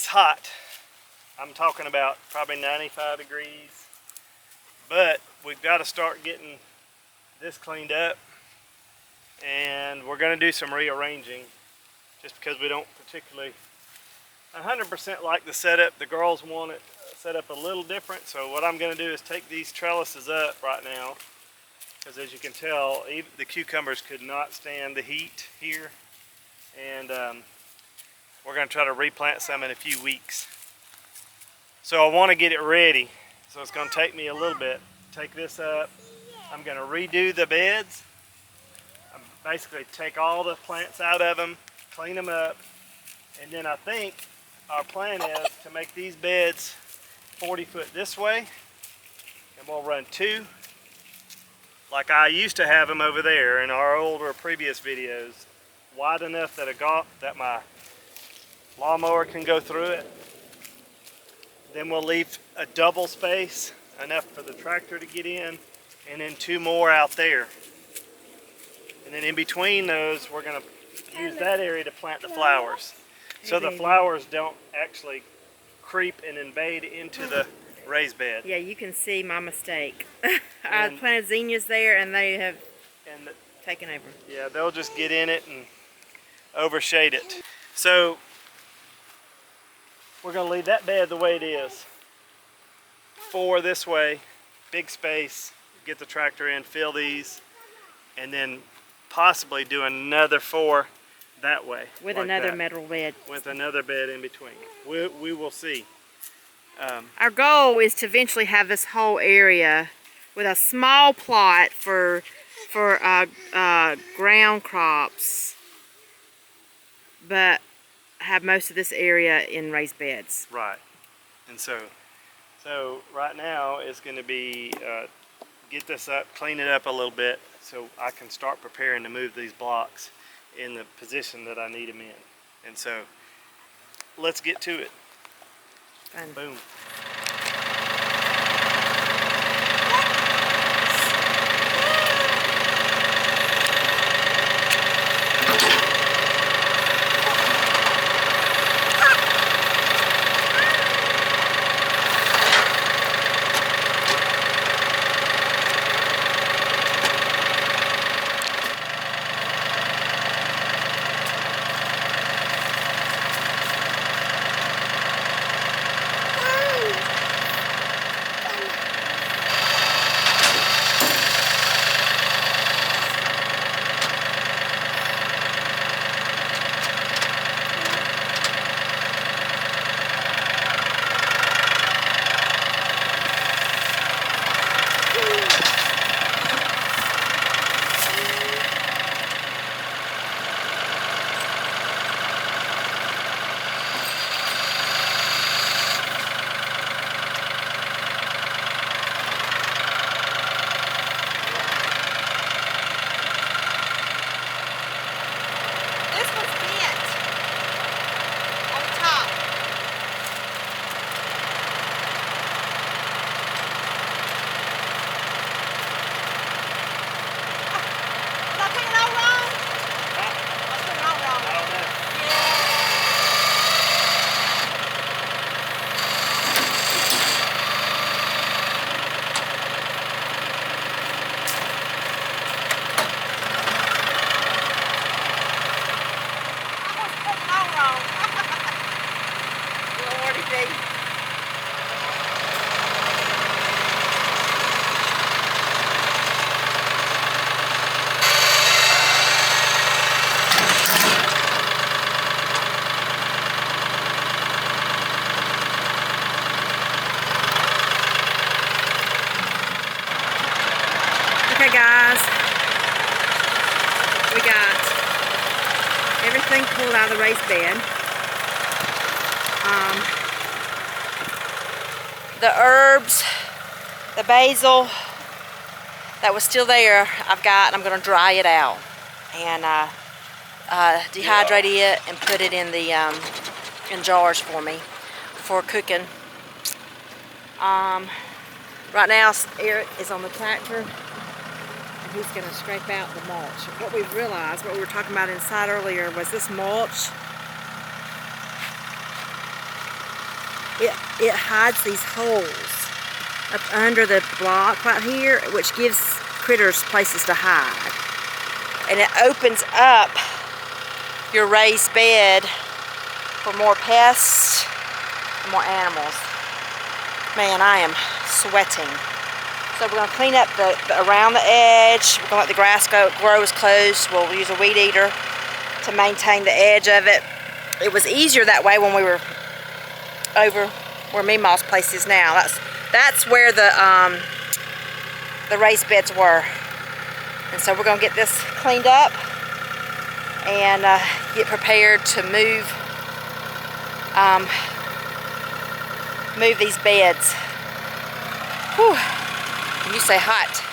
It's hot. I'm talking about probably 95 degrees. But we've got to start getting this cleaned up. And we're going to do some rearranging just because we don't particularly 100% like the setup. The girls want it set up a little different. So what I'm going to do is take these trellises up right now. Because as you can tell, even the cucumbers could not stand the heat here. And we're going to try to replant some in a few weeks. So I want to get it ready. So it's going to take me a little bit. Take this up. I'm going to redo the beds. Basically take all the plants out of them, clean them up. And then I think our plan is to make these beds 40 foot this way. And we'll run 2. Like I used to have them over there in our older previous videos, wide enough that my lawnmower can go through it. Then we'll leave a double space, enough for the tractor to get in, and then 2 more out there. And then in between those, we're going to use that area to plant the flowers. So the flowers don't actually creep and invade into the raised bed. Yeah, you can see my mistake. I planted zinnias there and they have taken over. Yeah, they'll just get in it and overshade it. So we're going to leave that bed the way it is. 4 this way, big space, get the tractor in, fill these, and then possibly do another 4 that way. With like another metal bed. With another bed in between. We will see. Our goal is to eventually have this whole area with a small plot for ground crops, but have most of this area in raised beds. Right. And so right now it's going to be get this up, clean it up a little bit so I can start preparing to move these blocks in the position that I need them in. And so let's get to it. Fun. Boom. Okay guys, we got everything pulled out of the raised bed. The herbs, the basil that was still there, I'm going to dry it out and dehydrate it and put it in the in jars for me for cooking. Right now Eric is on the tractor and he's going to scrape out the mulch. What we've realized, what we were talking about inside earlier, was this mulch it hides these holes up under the block right here, which gives critters places to hide. And it opens up your raised bed for more pests and more animals. Man, I am sweating. So we're going to clean up around the edge. We're going to let the grass grow as close. We'll use a weed eater to maintain the edge of it. It was easier that way when we were over where Meemaw's place is now. That's where the raised beds were. And so we're going to get this cleaned up and get prepared to move these beds. Whew. You say hot.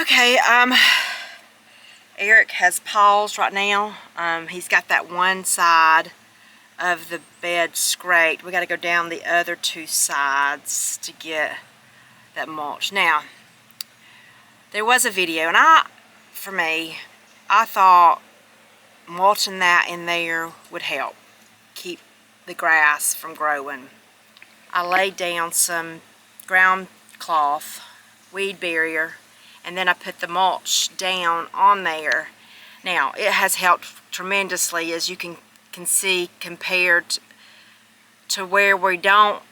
Okay, Eric has paused right now. He's got that one side of the bed scraped. We got to go down the other two sides to get that mulch. Now, there was a video, and for me, I thought mulching that in there would help keep the grass from growing. I laid down some ground cloth, weed barrier, and then I put the mulch down on there. Now, it has helped tremendously, as you can see, compared to where we don't.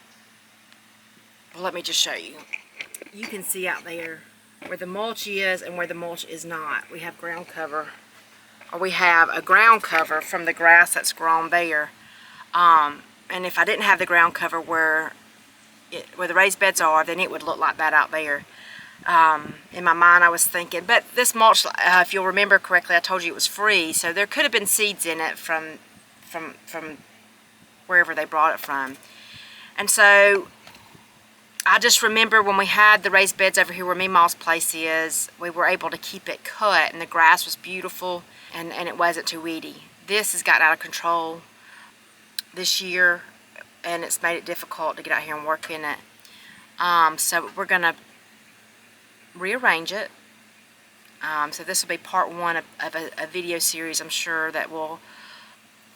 Well, let me just show you. You can see out there where the mulch is and where the mulch is not. We have ground cover, or we have a ground cover from the grass that's grown there. And if I didn't have the ground cover where the raised beds are, then it would look like that out there. In my mind, I was thinking, but this mulch, if you'll remember correctly, I told you it was free, so there could have been seeds in it from wherever they brought it from. And so I just remember when we had the raised beds over here where Meemaw's place is, we were able to keep it cut, and the grass was beautiful, and it wasn't too weedy. This has gotten out of control this year, and it's made it difficult to get out here and work in it. So we're going to rearrange it. So this will be part one of a video series, I'm sure, that will,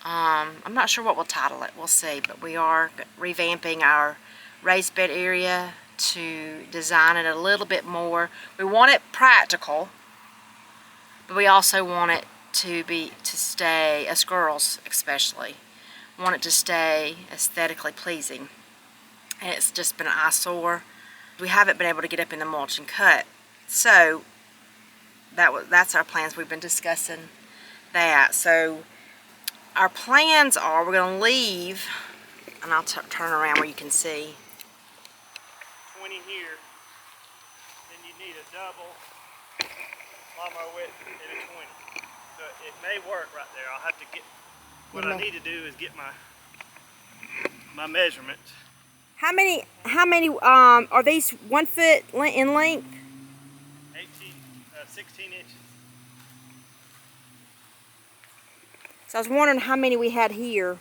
I'm not sure what we'll title it, we'll see, but we are revamping our raised bed area to design it a little bit more. We want it practical, but we also want it to stay, us girls especially, want it to stay aesthetically pleasing. And it's just been an eyesore. We haven't been able to get up in the mulch and cut. So that's our plans. We've been discussing that. So our plans are, we're going to leave, and I'll turn around where you can see. 20 here, then you need a double lawnmower width and a 20. So it may work right there. I'll have to get, what I need to do is get my measurements. How many are these 1 foot in length? 16 inches. So I was wondering how many we had here.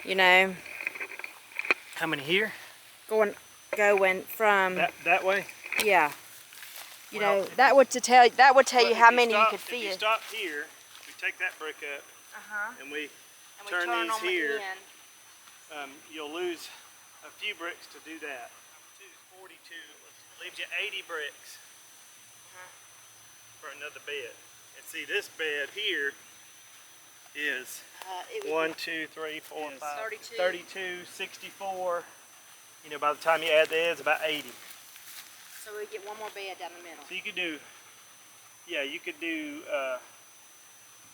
You know. How many here? Going from that way? Yeah. You know, that would tell you how many you could fit. If you stop here, we take that brick up, and we turn these here. You'll lose a few bricks to do that. 42 leaves you 80 bricks for another bed. And see, this bed here is 1, 2, 3, 4, 5, 32, 64. You know, by the time you add the ends, about 80. So we get one more bed down the middle. So you could do, yeah, you could do,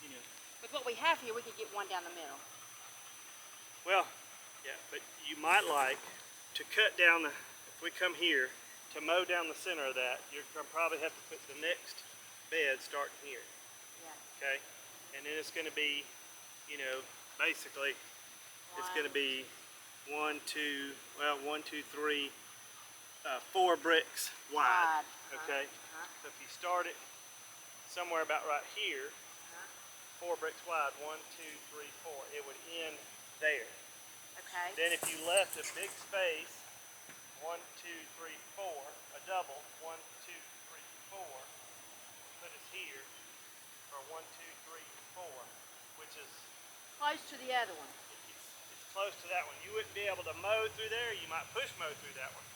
you know. With what we have here, we could get one down the middle. Well, yeah, but you might like to cut down if we come here, to mow down the center of that, you're going to probably have to put the next bed starting here. Yeah. Okay? And then it's going to be, you know, basically it's going to be 1, 2, well, 1, 2, 3, 4 bricks wide. Okay, so if you start it somewhere about right here, 4 bricks wide, 1, 2, 3, 4, it would end there. Okay. Then if you left a big space, 1, 2, 3, 4, a double, 1, 2, 3, 4, put us here for 1, 2, 3, 4, which is Close to the other one. it's close to that one. You wouldn't be able to mow through there. You might push mow through that one.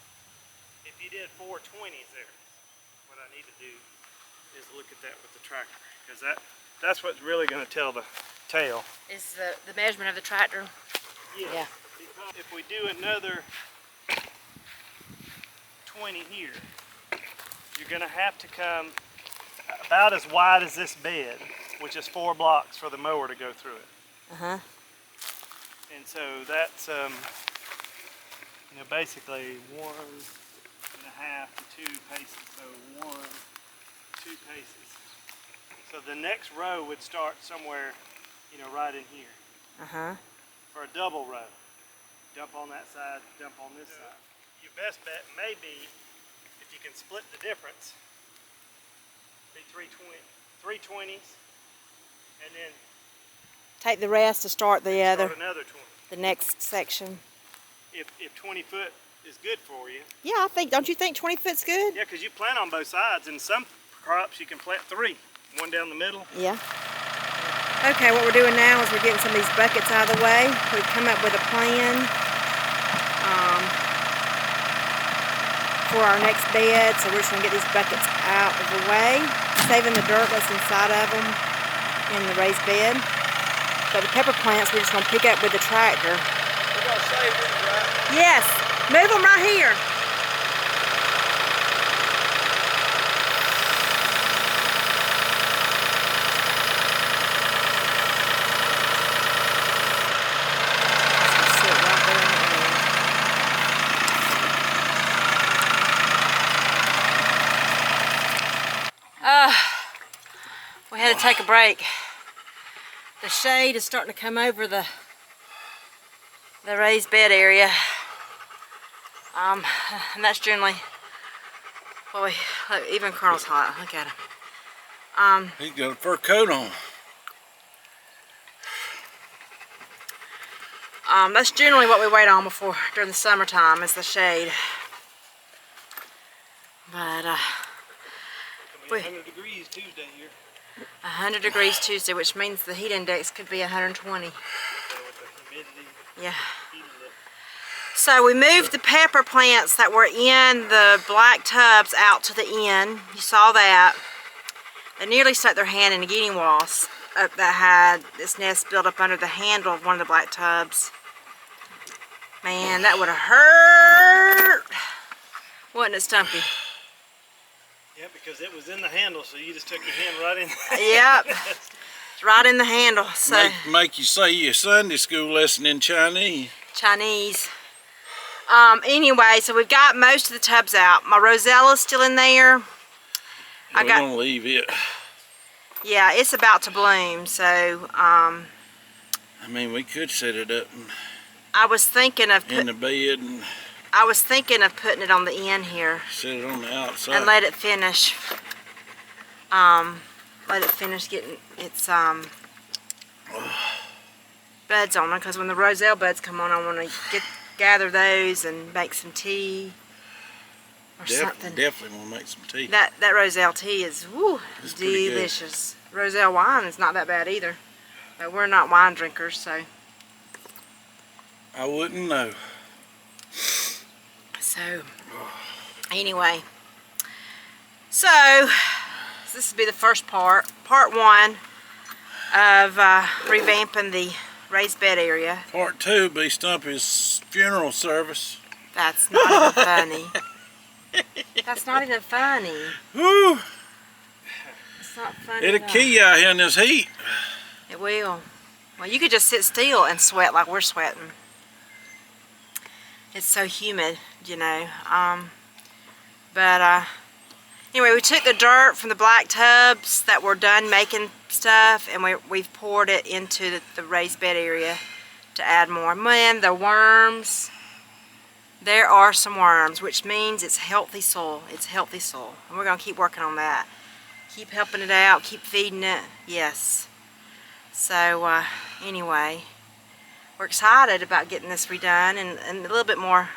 If you did 4 20s there, what I need to do is look at that with the tractor, because that's what's really going to tell the tale. Is the measurement of the tractor? Yeah. Because if we do another 20 here, you're going to have to come about as wide as this bed, which is 4 blocks for the mower to go through it. And so that's you know, basically 1.5 to 2 paces. So 1, 2 paces. So the next row would start somewhere, you know, right in here. For a double row. Dump on that side, dump on this side. Your best bet may be, if you can split the difference, be 3 20s, and then Take the rest to start the other, start another 20. the next section. If 20 foot is good for you. Yeah, don't you think 20 foot's good? Yeah, because you plant on both sides, and some crops you can plant 3. One down the middle. Yeah. Okay, what we're doing now is we're getting some of these buckets out of the way. We've come up with a plan for our next bed, so we're just going to get these buckets out of the way, saving the dirt that's inside of them in the raised bed. But the pepper plants we're just going to pick up with the tractor. We're going to save them, right? Yes, move them right here. We had to take a break. The shade is starting to come over the raised bed area. And that's generally, boy, look, even Colonel's hot. Look at him. He's got a fur coat on. That's generally what we wait on before during the summertime is the shade. But 100 degrees Tuesday here. 100 degrees Tuesday, which means the heat index could be 120. So with the humidity, Yeah. heating it. So we moved the pepper plants that were in the black tubs out to the end. You saw that. They nearly stuck their hand in a guinea wasp that had this nest built up under the handle of one of the black tubs. Man, that would have hurt. Wasn't it, Stumpy? Yeah, because it was in the handle, so you just took your hand right in. Yep. It's right in the handle. So Make you say your Sunday school lesson in Chinese. Chinese. Anyway, so we've got most of the tubs out. My rosella's still in there. We're gonna leave it. Yeah, it's about to bloom, so I mean, we could set it up I was thinking of in the bed and putting it on the end here set it on the outside. and let it finish. Let it finish getting its buds on them, because when the roselle buds come on, I want to gather those and make some tea or something. Definitely want to make some tea. That roselle tea is It's pretty good. delicious. Roselle wine is not that bad either, but we're not wine drinkers, so. I wouldn't know. So, anyway, so this will be the first part, part 1 of revamping the raised bed area. Part 2 will be Stumpy's funeral service. That's not even funny. That's not even funny. Woo! It's not funny. It'll at all. kill you out here in this heat. It will. Well, you could just sit still and sweat like we're sweating. It's so humid, you know. But Anyway, we took the dirt from the black tubs that were done making stuff, and we've poured it into the raised bed area to add more. Man, the worms, there are some worms, which means it's healthy soil. It's healthy soil. And we're going to keep working on that. Keep helping it out, keep feeding it. Yes. So, anyway, we're excited about getting this redone and a little bit more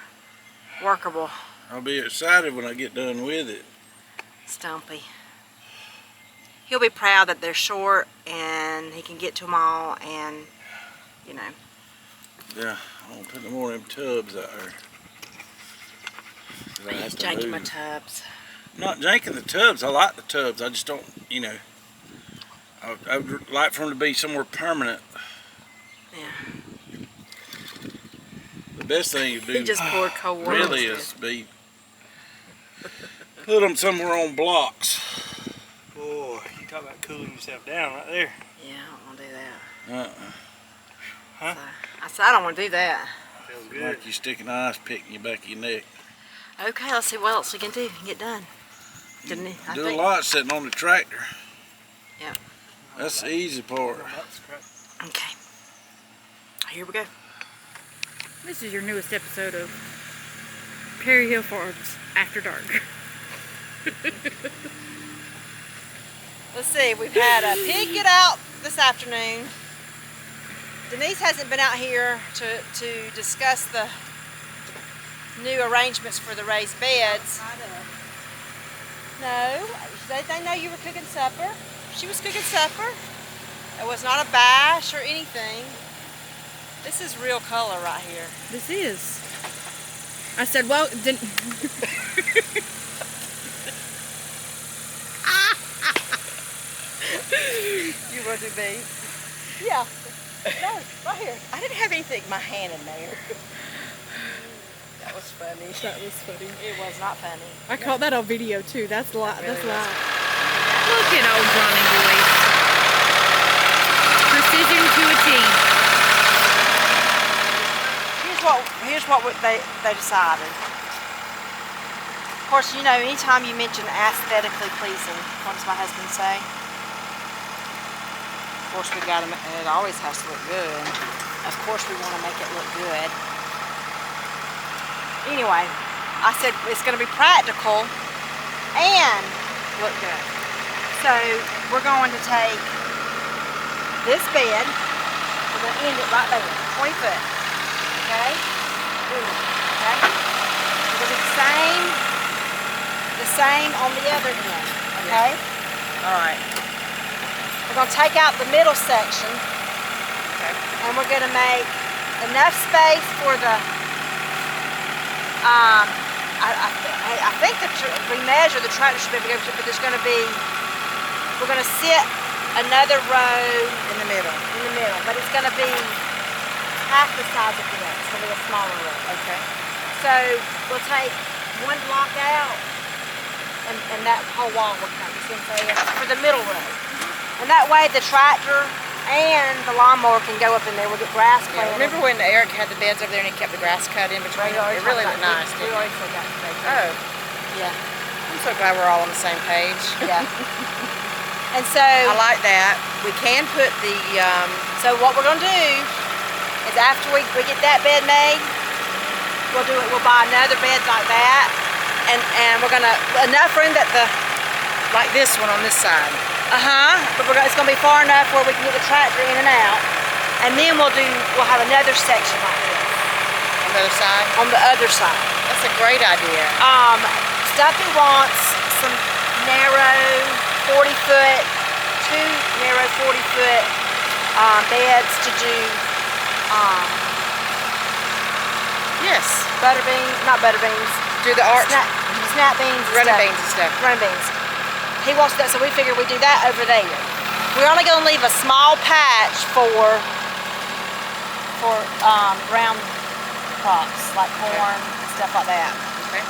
workable. I'll be excited when I get done with it. Stumpy. He'll be proud that they're short and he can get to them all, and you know. Yeah, I won't put no more of them tubs out there. He's janking my tubs. I'm not janking the tubs. I like the tubs. I just don't, you know. I would like for them to be somewhere permanent. Yeah. The best thing you do He just poured cold water. really is put them somewhere on blocks. Boy, you talk about cooling yourself down right there. Yeah, I don't want to do that. Huh? So, I said I don't want to do that. Feels good. Like you stick an ice pick in your back of your neck. Okay, let's see what else we can do and get done. Didn't he? I Do think. a lot sitting on the tractor. Yeah. That's the easy part. Okay. Here we go. This is your newest episode of Perry Hill Farms After Dark. Let's see, we've had a pig get out this afternoon. Denise hasn't been out here to discuss the new arrangements for the raised beds. No, they know you were cooking supper. She was cooking supper. It was not a bash or anything. This is real color right here. This is. I said, well, didn't. You want to be? Yeah. No, right here. I didn't have anything, my hand in there. That was funny. That was funny. It was not funny. I caught that on video too. That's live. Really That's was. live. Look at old Johnny boy. Precision to a T. Here's what they decided. Of course, you know, anytime you mention aesthetically pleasing, what does my husband say? Of course, we got to. It always has to look good. Of course, we want to make it look good. Anyway, I said it's going to be practical and look good. So we're going to take this bed. We're going to end it right there, 20 foot. Okay? Okay? We'll do the same on the other end. Okay? All right. We're going to take out the middle section. Okay. And we're going to make enough space for the I think we measure the tractor should be able to go, but there's going to be, we're going to sit another row in the middle, but it's going to be half the size of the row. It's going to be a smaller row. Okay. So we'll take one block out, and that whole wall will come. You see what I'm saying? For the middle row, and that way the tractor and the lawnmower can go up in there. We'll get grass planted. Remember when Eric had the beds over there and he kept the grass cut in between? It really looked nice. We already said that. Oh, Yeah. I'm so glad we're all on the same page. Yeah. And so I like that. We can put the, so what we're gonna do is after we get that bed made, we'll do it. We'll buy another bed like that, and we're gonna enough room that the like this one on this side. but it's gonna be far enough where we can get the tractor in and out, and then we'll have another section like this On the other side? on the other side. That's a great idea. Stuffy wants some narrow 40-foot, two narrow 40-foot beds to do Yes. not butter beans, Do the arch. snap beans, and Running stuff. beans and stuff. Running beans. He wants that, so we figured we'd do that over there. We're only going to leave a small patch for ground crops like corn and stuff like that. Okay.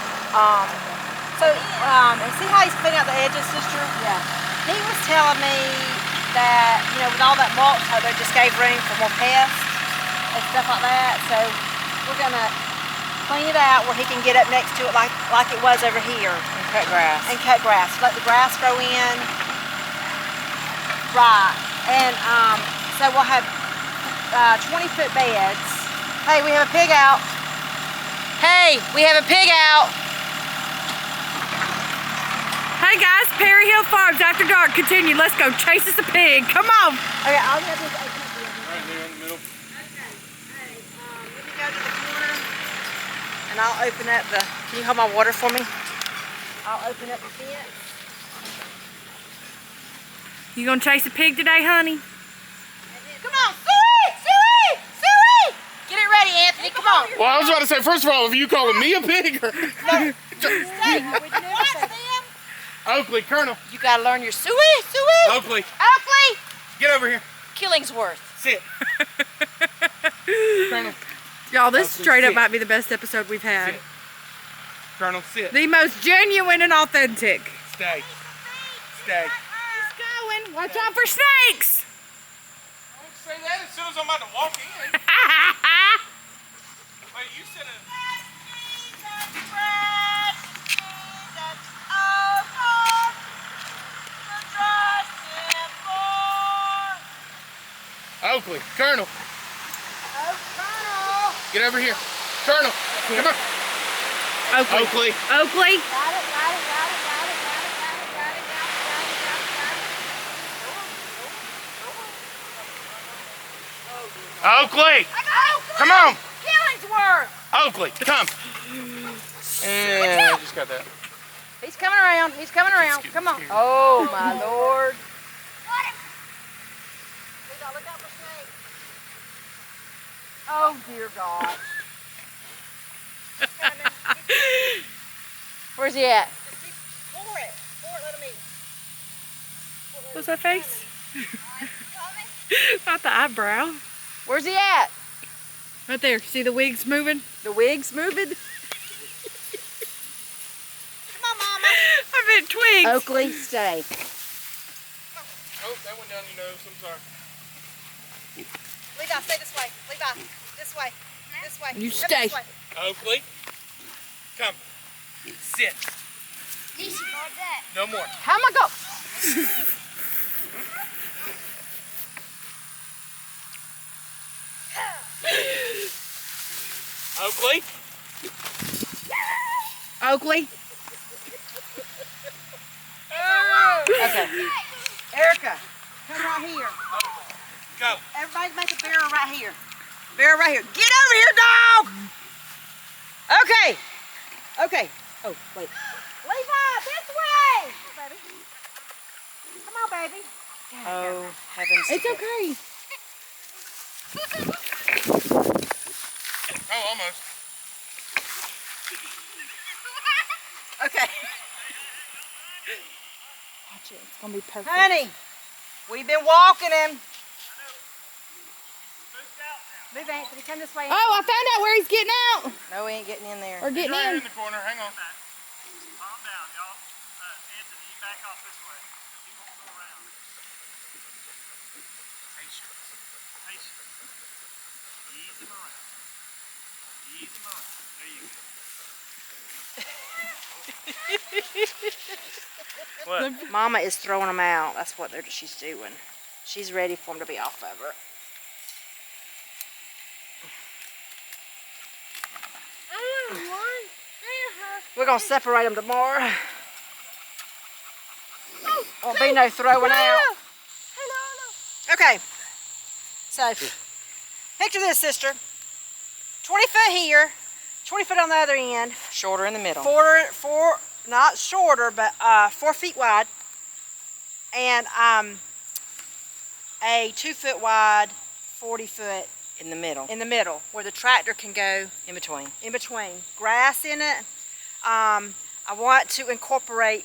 And see how he's cleaning out the edges, sister? Yeah. He was telling me that, you know, with all that mulch, how they just gave room for more pests and stuff like that. So we're gonna clean it out where he can get up next to it like it was over here. cut grass. and cut grass. Let the grass grow in. Right. And so we'll have 20-foot beds. Hey, we have a pig out. Hey, we have a pig out. Hey guys, Perry Hill Farms After Dark continued. Let's go chase us a pig. Come on. Okay, I'll have this open up the end. Right there in the middle. Okay. Hey, let me go to the corner and I'll open up the. Can you hold my water for me? I'll open up the fence. You gonna chase a pig today, honey? Come on, Suey! Suey! Suey! Get it ready, Anthony. Come on. Well, I was about to say, first of all, are you calling me a pig? Or... No. Stay. Watch them. Oakley, Colonel. You gotta learn your Suey. Suey. Oakley, Oakley. get over here. Killingsworth. Sit. Colonel. Y'all, this Oakley, straight up sit. might be the best episode we've had. Sit. Colonel, sit. The most genuine and authentic. Stay. Stay. He's going. Watch out for snakes. Don't say that as soon as I'm about to walk in. Wait, you said it. Oakley, Colonel. Get over here. Colonel, come on. Oakley. Oakley. Oakley. Oakley, come on. Killingsworth. Oakley, come. And I just got that. He's coming around. He's coming around. Come on. Oh my Lord. Look out for snakes. Oh dear God. Where's he at? Just keep pour it. Let him eat. What's that face? Not the eyebrow. Where's he at? Right there. See the wigs moving? The wig's moving. Come on, Mama. I meant twigs. Oakley, stay. Oh, that went down your nose. I'm sorry. Levi, stay this way. Levi, this way. This way. You Come stay. this way. Oakley, come. Sit. No more. How am I go? Oakley. Oakley. Okay. Erica, come right here. Go. Everybody make a barrel right here. Barrel right here. Get over here, dog! Okay. Okay. Oh, wait. Levi, this way! Come on, baby. Oh, heavens. It's okay. Oh, almost. Okay. Watch it. It's gonna be perfect. Honey, we've been walking him. Move, Anthony. Come this way. Oh, I found out where he's getting out. No, we ain't getting in there. Or getting Right here in. in the corner. Hang on. Calm down, y'all. Anthony, you back off this way. He won't go around. Patience. Ease him around. Ease him around. There you go. What? Mama is throwing them out. That's what she's doing. She's ready for them to be off of her. We're going to separate them tomorrow. Won't be no throwing out. Okay. So, picture this, sister. 20 foot here, 20 foot on the other end. Shorter in the middle. Four, not shorter, but 4 feet wide. And a 2 foot wide, 40 foot In the middle. in the middle, where the tractor can go In between. in between. Grass in it. I want to incorporate,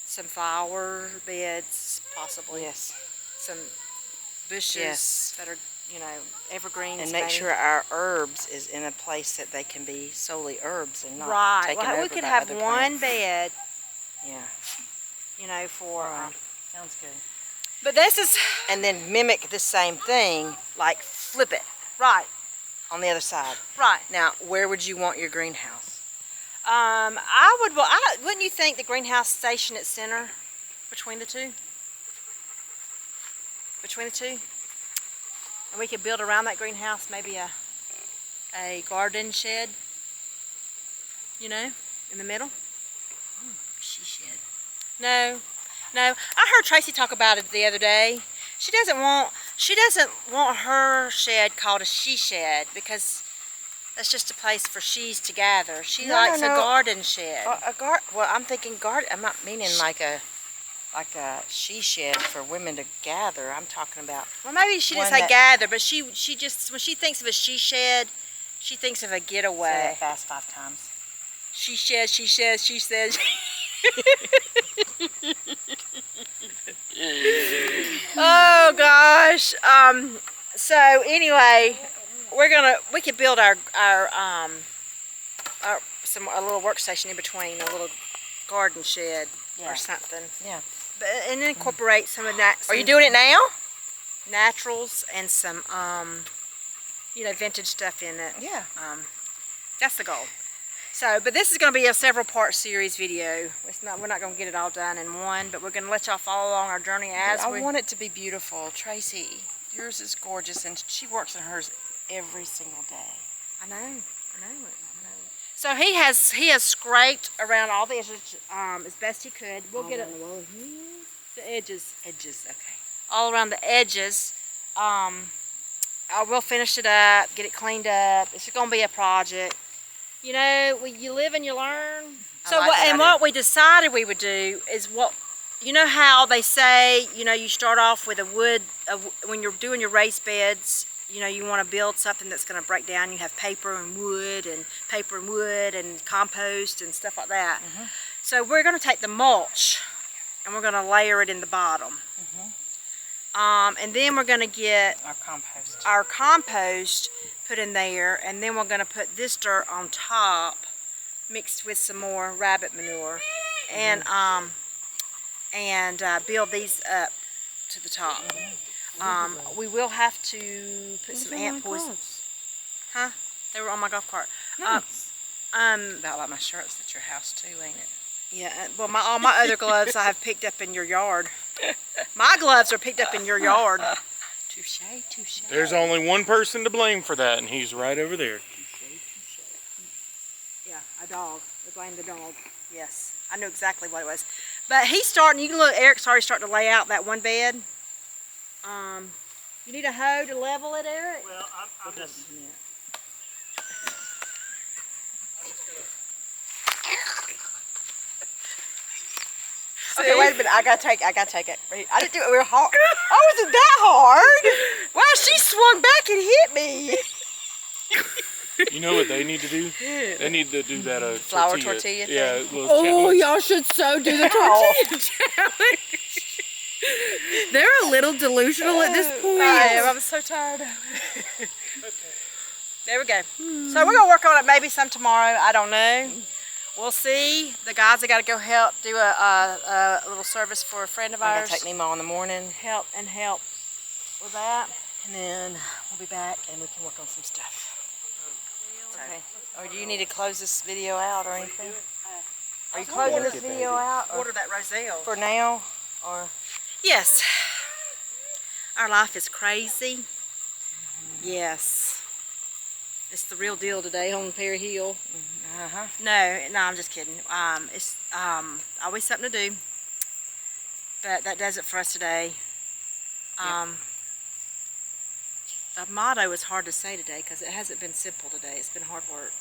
some flower beds, possibly. Yes. Some bushes Yes. that are, evergreens. And make maybe. sure our herbs is in a place that they can be solely herbs and not Right. taken Well, over we could by have other one plants. bed, Yeah. for. Right. Sounds good. But this is And then mimic the same thing, like flip it right. on the other side. Right. Now, where would you want your greenhouse? Wouldn't you think the greenhouse station at center between the two? Between the two? And we could build around that greenhouse maybe a garden shed, you know, in the middle. She shed. No. I heard Tracy talk about it the other day. She doesn't want her shed called a she shed because that's just a place for she's to gather. She likes a garden shed. Well, I'm thinking garden. I'm not meaning like a she shed for women to gather. I'm talking about. Well, maybe she didn't say gather, but she just, when she thinks of a she shed, she thinks of a getaway. Say that fast 5 times. She shed, she says, she says. Oh gosh. So anyway, we could build a little workstation in between, a little garden shed or something. Yeah. And incorporate some of that. Are you doing it now? Naturals and some vintage stuff in it. Yeah. That's the goal. So, but this is going to be a several-part series video. We're not going to get it all done in one, but we're going to let y'all follow along our journey as I want it to be beautiful. Tracy, yours is gorgeous, and she works on hers every single day. I know. So he has scraped around all the edges as best he could. We'll get it. The edges. Edges, okay. All around the edges. I will finish it up, get it cleaned up. It's going to be a project. You know, you live and you learn. So what we decided we would do is you know how they say, you start off with when you're doing your raised beds, you want to build something that's going to break down. You have paper and wood and compost and stuff like that. Mm-hmm. So we're going to take the mulch and we're going to layer it in the bottom. Mm-hmm. And then we're going to get our compost put in there, and then we're going to put this dirt on top mixed with some more rabbit manure and build these up to the top. We will have to put some ant poison. Huh? They were on my golf cart. Nice. About like my shirts at your house too, ain't it? Yeah, well, all my other gloves I have picked up in your yard. My gloves are picked up in your yard. Touche, touche. There's only one person to blame for that, and he's right over there. Yeah, a dog. We blame the dog. Yes, I knew exactly what it was. But he's starting. You can look. Eric's already starting to lay out that one bed. You need a hoe to level it, Eric. Well, I'm just. Okay, wait a minute. I gotta take it. I didn't do it real hard. Oh, was it that hard? Wow, she swung back and hit me. You know what they need to do? They need to do that flour tortilla thing. Yeah. Oh, y'all should so do the tortilla challenge. They're a little delusional at this point. I am. I'm so tired. There we go. So we're gonna work on it maybe some tomorrow. I don't know. We'll see. The guys have got to go help do a little service for a friend of I'm ours. gonna take Nemo in the morning. Help with that. And then we'll be back and we can work on some stuff. Okay. Or do you need to close this video out or anything? Are you closing this video out? Order that Roselle. For now? Or Yes. Our life is crazy. Yes. It's the real deal today on Perry Hill. No, I'm just kidding. It's always something to do. But that does it for us today. The motto is hard to say today because it hasn't been simple today. It's been hard work.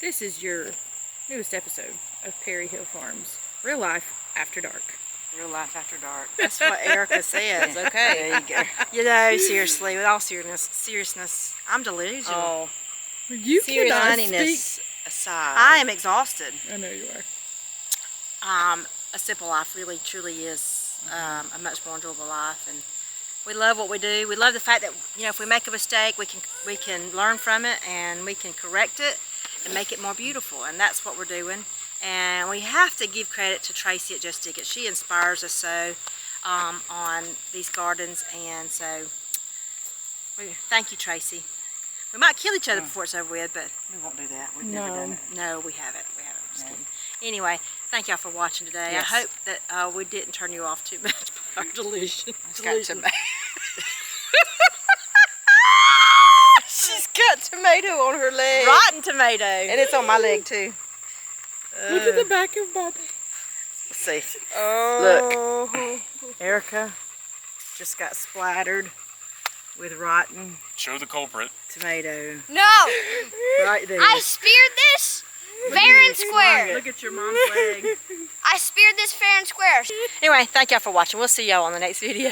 This is your newest episode of Perry Hill Farms. Real life after dark. real life after dark. That's what Erica says. Okay. There you go. You know, seriously, with all seriousness, I'm delusional. Oh, You cannot funniness speak. aside. I am exhausted. I know you are. A simple life really, truly is a much more enjoyable life, and we love what we do. We love the fact that, you know, if we make a mistake, we can learn from it and we can correct it and make it more beautiful, and that's what we're doing. And we have to give credit to Tracy at Just Dig It. She inspires us so on these gardens, and so thank you, Tracy. We might kill each other before it's over with, but we won't do that. We've never done No. it. No, we haven't. We haven't. I'm just kidding. Anyway, thank y'all for watching today. Yes. I hope that we didn't turn you off too much by our delusion. She's got tomato on her leg. Rotten tomato. And it's on my leg too. Look at the back of Bobby. Let's see. Oh. Look. Erica just got splattered with rotten Show the culprit. tomato. No, Right there. I speared this fair and square. Look at your mom's leg. I speared this fair and square. Anyway, thank y'all for watching. We'll see y'all on the next video.